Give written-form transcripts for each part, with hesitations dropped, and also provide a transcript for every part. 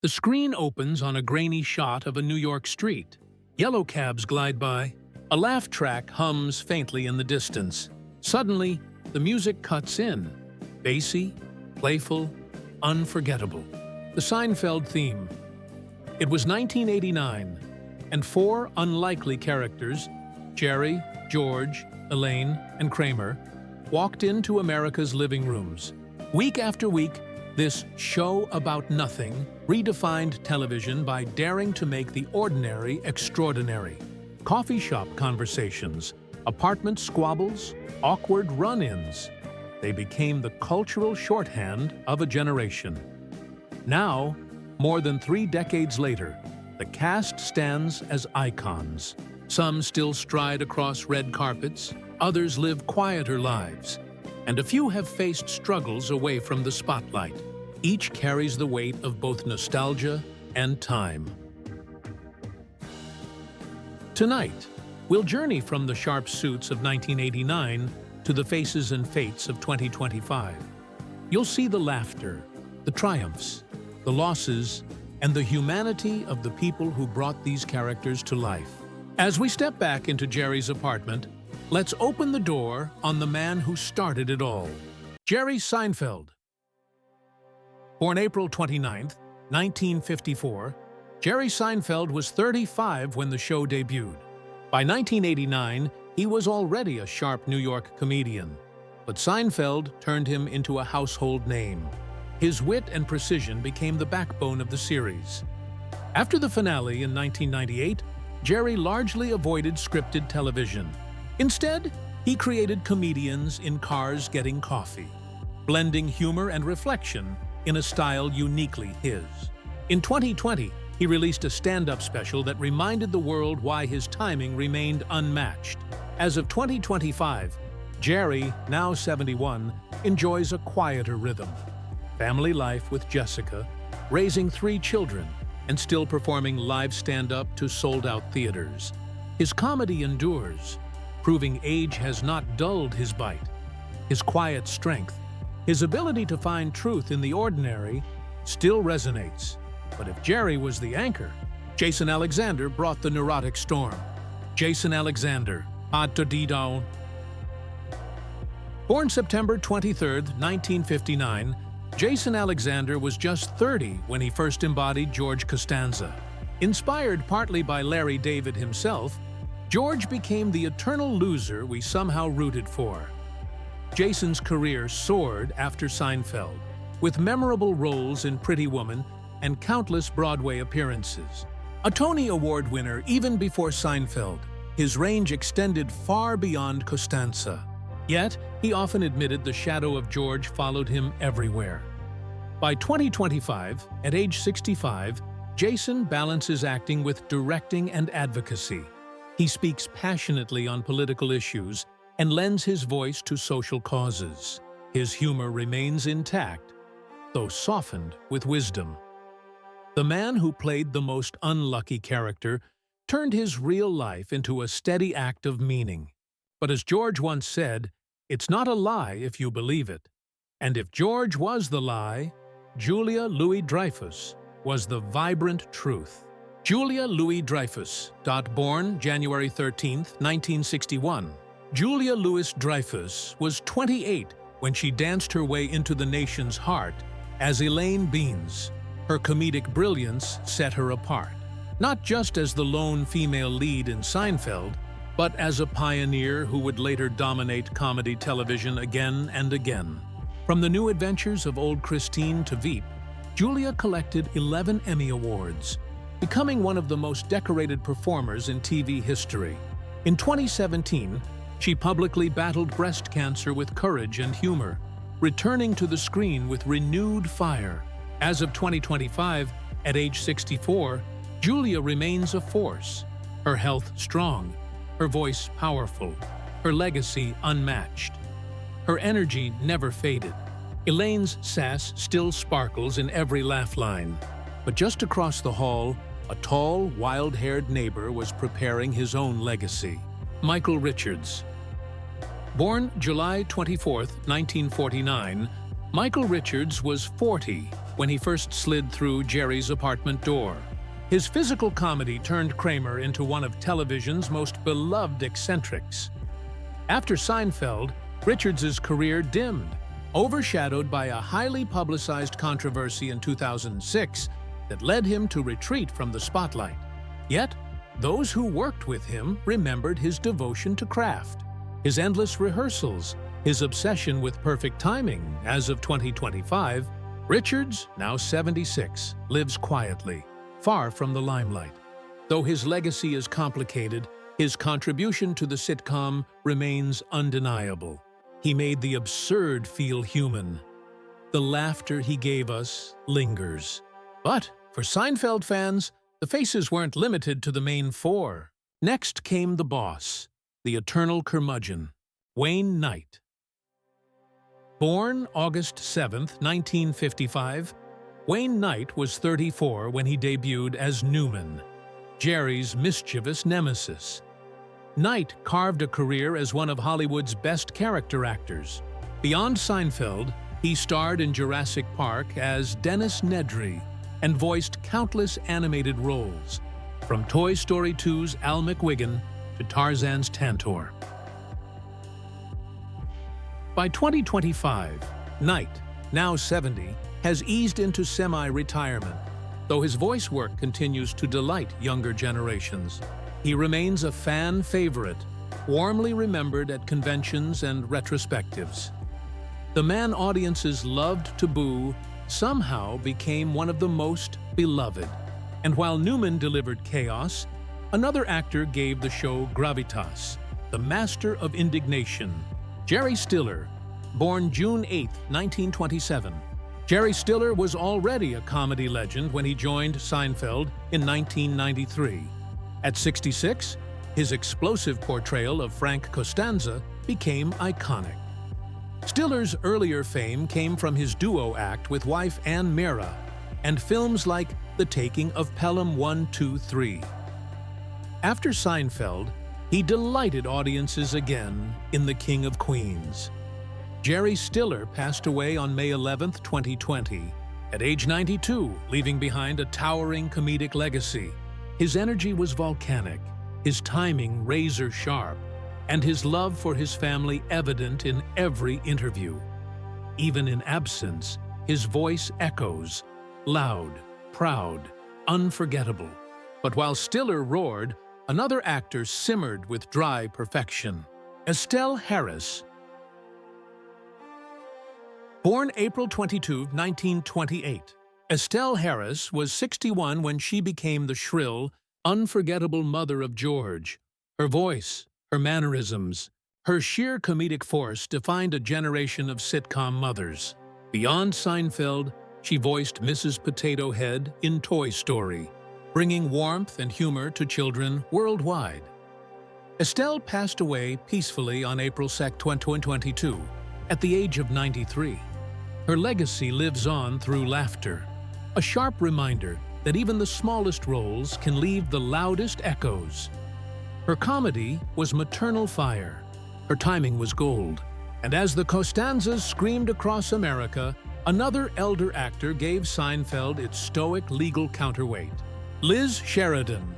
The screen opens on a grainy shot of a New York street. Yellow cabs glide by. A laugh track hums faintly in the distance. Suddenly, the music cuts in. Bassy, playful, unforgettable. The Seinfeld theme. It was 1989, and four unlikely characters, Jerry, George, Elaine, and Kramer, walked into America's living rooms. Week after week, this show about nothing redefined television by daring to make the ordinary extraordinary. Coffee shop conversations, apartment squabbles, awkward run-ins. They became the cultural shorthand of a generation. Now, more than 3 decades later, the cast stands as icons. Some still stride across red carpets, others live quieter lives, and a few have faced struggles away from the spotlight. Each carries the weight of both nostalgia and time. Tonight, we'll journey from the sharp suits of 1989 to the faces and fates of 2025. You'll see the laughter, the triumphs, the losses, and the humanity of the people who brought these characters to life. As we step back into Jerry's apartment, let's open the door on the man who started it all, Jerry Seinfeld. Born April 29, 1954, Jerry Seinfeld was 35 when the show debuted. By 1989, he was already a sharp New York comedian, but Seinfeld turned him into a household name. His wit and precision became the backbone of the series. After the finale in 1998, Jerry largely avoided scripted television. Instead, he created comedians in cars getting coffee, blending humor and reflection in a style uniquely his. In 2020, he released a stand-up special that reminded the world why his timing remained unmatched. As of 2025, Jerry, now 71, enjoys a quieter rhythm. Family life with Jessica, raising 3 children, and still performing live stand-up to sold-out theaters. His comedy endures, proving age has not dulled his bite. His quiet strength, his ability to find truth in the ordinary, still resonates. But if Jerry was the anchor, Jason Alexander brought the neurotic storm. Jason Alexander, hot to D-down. Born September 23, 1959, Jason Alexander was just 30 when he first embodied George Costanza. Inspired partly by Larry David himself, George became the eternal loser we somehow rooted for. Jason's career soared after Seinfeld, with memorable roles in Pretty Woman and countless Broadway appearances. A Tony Award winner even before Seinfeld, his range extended far beyond Costanza. Yet, he often admitted the shadow of George followed him everywhere. By 2025, at age 65, Jason balances acting with directing and advocacy. He speaks passionately on political issues and lends his voice to social causes. His humor remains intact, though softened with wisdom. The man who played the most unlucky character turned his real life into a steady act of meaning. But as George once said, it's not a lie if you believe it. And if George was the lie, Julia Louis-Dreyfus was the vibrant truth. Julia Louis-Dreyfus, born January 13, 1961. Julia Louis-Dreyfus was 28 when she danced her way into the nation's heart as Elaine Beans. Her comedic brilliance set her apart, not just as the lone female lead in Seinfeld, but as a pioneer who would later dominate comedy television again and again. From the new adventures of Old Christine to Veep, Julia collected 11 Emmy Awards, becoming one of the most decorated performers in TV history. In 2017, she publicly battled breast cancer with courage and humor, returning to the screen with renewed fire. As of 2025, at age 64, Julia remains a force, her health strong, her voice powerful, her legacy unmatched. Her energy never faded. Elaine's sass still sparkles in every laugh line. But just across the hall, a tall, wild-haired neighbor was preparing his own legacy. Michael Richards. Born July 24, 1949, Michael Richards was 40 when he first slid through Jerry's apartment door. His physical comedy turned Kramer into one of television's most beloved eccentrics. After Seinfeld, Richards' career dimmed, overshadowed by a highly publicized controversy in 2006 that led him to retreat from the spotlight. Yet, those who worked with him remembered his devotion to craft, his endless rehearsals, his obsession with perfect timing. As of 2025, Richards, now 76, lives quietly, far from the limelight. Though his legacy is complicated, his contribution to the sitcom remains undeniable. He made the absurd feel human. The laughter he gave us lingers. But for Seinfeld fans, the faces weren't limited to the main four. Next came the boss, the eternal curmudgeon, Wayne Knight. Born August 7, 1955, Wayne Knight was 34 when he debuted as Newman, Jerry's mischievous nemesis. Knight carved a career as one of Hollywood's best character actors. Beyond Seinfeld, he starred in Jurassic Park as Dennis Nedry and voiced countless animated roles, from Toy Story 2's Al McWiggin to Tarzan's Tantor. By 2025, Knight, now 70, has eased into semi-retirement, though his voice work continues to delight younger generations. He remains a fan favorite, warmly remembered at conventions and retrospectives. The man audiences loved to boo somehow became one of the most beloved. And while Newman delivered chaos, another actor gave the show gravitas, the master of indignation, Jerry Stiller, born June 8, 1927. Jerry Stiller was already a comedy legend when he joined Seinfeld in 1993. At 66, his explosive portrayal of Frank Costanza became iconic. Stiller's earlier fame came from his duo act with wife Ann Mira and films like The Taking of Pelham 1, 2, 3. After Seinfeld, he delighted audiences again in The King of Queens. Jerry Stiller passed away on May 11, 2020, at age 92, leaving behind a towering comedic legacy. His energy was volcanic, his timing razor-sharp, and his love for his family evident in every interview. Even in absence, his voice echoes, loud, proud, unforgettable. But while Stiller roared, another actor simmered with dry perfection. Estelle Harris. Born April 22, 1928, Estelle Harris was 61 when she became the shrill, unforgettable mother of George. Her voice, her mannerisms, her sheer comedic force defined a generation of sitcom mothers. Beyond Seinfeld, she voiced Mrs. Potato Head in Toy Story, bringing warmth and humor to children worldwide. Estelle passed away peacefully on April 2, 2022, at the age of 93. Her legacy lives on through laughter, a sharp reminder that even the smallest roles can leave the loudest echoes. Her comedy was maternal fire, her timing was gold, and as the Costanzas screamed across America, another elder actor gave Seinfeld its stoic legal counterweight. Liz Sheridan,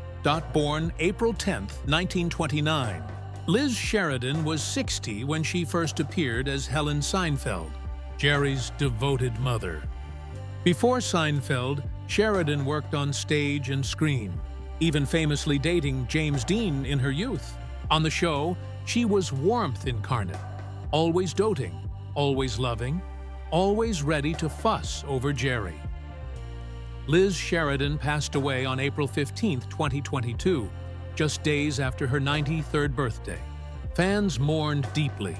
born April 10, 1929. Liz Sheridan was 60 when she first appeared as Helen Seinfeld, Jerry's devoted mother. Before Seinfeld, Sheridan worked on stage and screen, even famously dating James Dean in her youth. On the show, she was warmth incarnate, always doting, always loving, always ready to fuss over Jerry. Liz Sheridan passed away on April 15, 2022, just days after her 93rd birthday. Fans mourned deeply,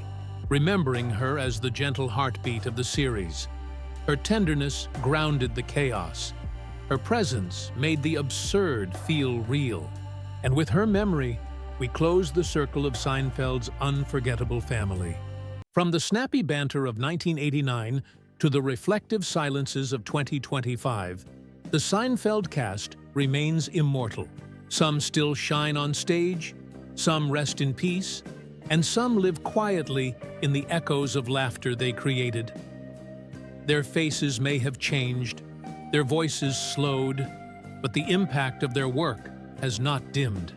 remembering her as the gentle heartbeat of the series. Her tenderness grounded the chaos. Her presence made the absurd feel real. And with her memory, we close the circle of Seinfeld's unforgettable family. From the snappy banter of 1989 to the reflective silences of 2025, the Seinfeld cast remains immortal. Some still shine on stage, some rest in peace, and some live quietly in the echoes of laughter they created. Their faces may have changed, Their voices slowed, but the impact of their work has not dimmed.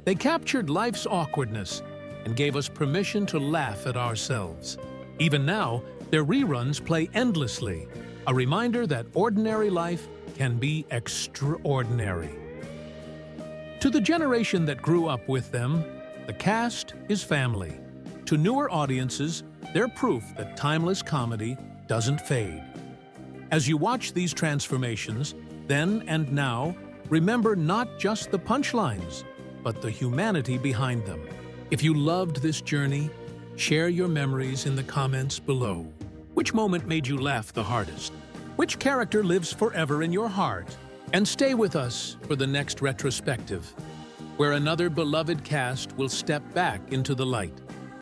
They captured life's awkwardness and gave us permission to laugh at ourselves. Even now, their reruns play endlessly, a reminder that ordinary life can be extraordinary. To the generation that grew up with them, the cast is family. To newer audiences, they're proof that timeless comedy doesn't fade. As you watch these transformations, then and now, remember not just the punchlines, but the humanity behind them. If you loved this journey, share your memories in the comments below. Which moment made you laugh the hardest? Which character lives forever in your heart? And stay with us for the next retrospective, where another beloved cast will step back into the light.